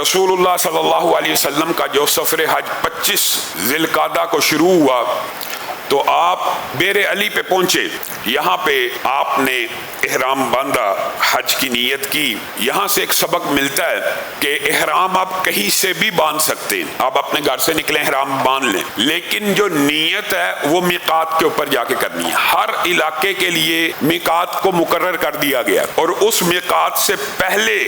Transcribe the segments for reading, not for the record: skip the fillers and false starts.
रसूलुल्लाह सल्लल्लाहु अलैहि वसल्लम का जो सफ़र हज 25 ज़िलक़ादा को शुरू हुआ तो आप बेर अली पे पहुंचे। यहाँ पे आपने इहराम बांधा, हज की नीयत की। यहाँ से एक सबक मिलता है कि इहराम आप कहीं से भी बांध सकते हैं। आप अपने घर से निकले इहराम बांध लें, लेकिन जो नीयत है वो मीकात के ऊपर जाके करनी है। हर इलाके के लिए मीकात को मुकर्रर कर दिया गया और उस मीकात से पहले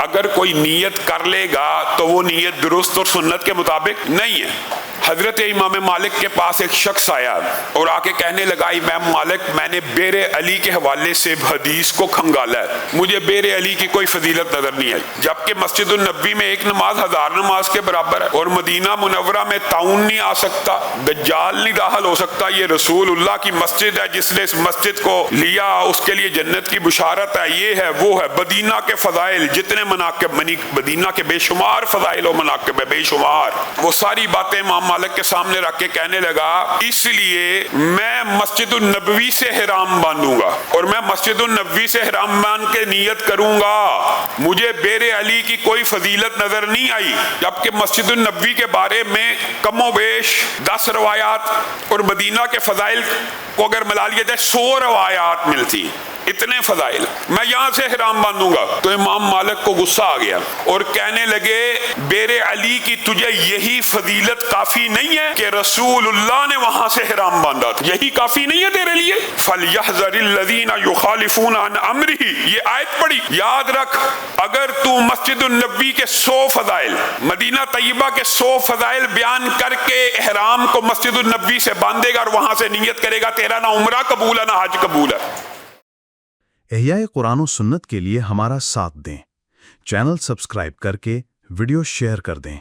अगर कोई नीयत कर लेगा तो वो नीयत दुरुस्त और सुन्नत के मुताबिक नहीं है। हजरत इमाम मालिक के पास एक शख्स आया और आके कहने लगा, इमाम मालिक, मैंने बेर अली के हवाले से हदीस को खंगाला है, मुझे बेर अली की कोई फजीलत नजर नहीं आई, जबकि मस्जिद नबी में एक नमाज 1000 नमाज के बराबर है और मदीना मुनव्वरा में ताउन नहीं आ सकता, दज्जाल नहीं दाखिल हो सकता। ये रसूलुल्लाह की मस्जिद है, जिसने इस मस्जिद को लिया उसके लिए जन्नत की बुशारत है, ये है वो है। मदीना के फजाइल जितने मनाकिब, मदीना के बेशुमार फजाइल और मनाकिब है, बेशुमार। वो सारी बातें इमाम मालिक के सामने रख के कहने लगा, इसलिए मैं मस्जिद नबवी से इहराम बांधूंगा और मैं मस्जिद नबवी से इहराम बांध के नियत करूंगा। मुझे बेर अली की कोई फजीलत नजर नहीं आई, जबकि मस्जिद नबवी के बारे में कमोबेश 10 रवायात और मदीना के फजाइल को अगर मिला लिया जाए 100 रवायात मिलती, इतने फजाइल। मैं यहाँ से इहराम बांधूंगा। तो इमाम मालिक को गुस्सा आ गया और कहने लगे, बेर अली की तुझे यही फजीलत काफी नहीं है कि रसूलुल्लाह ने वहां से इहराम बांधा था, यही काफी नहीं है तेरे लिए? फलयहज़रिल्लज़ीना युखालिफूना अन अम्रिही, ये आयत पढ़ी, याद रख। अगर तू मस्जिद नबी के 100 फजाइल, मदीना तैयबा के 100 फजाइल बयान करके इहराम को मस्जिद नबी से बांधेगा और वहां से नियत करेगा, तेरा ना उम्रा कबूल है ना हज कबूल है। इह्याए कुरान और सुन्नत के लिए हमारा साथ दें। चैनल सब्सक्राइब करके वीडियो शेयर कर दें।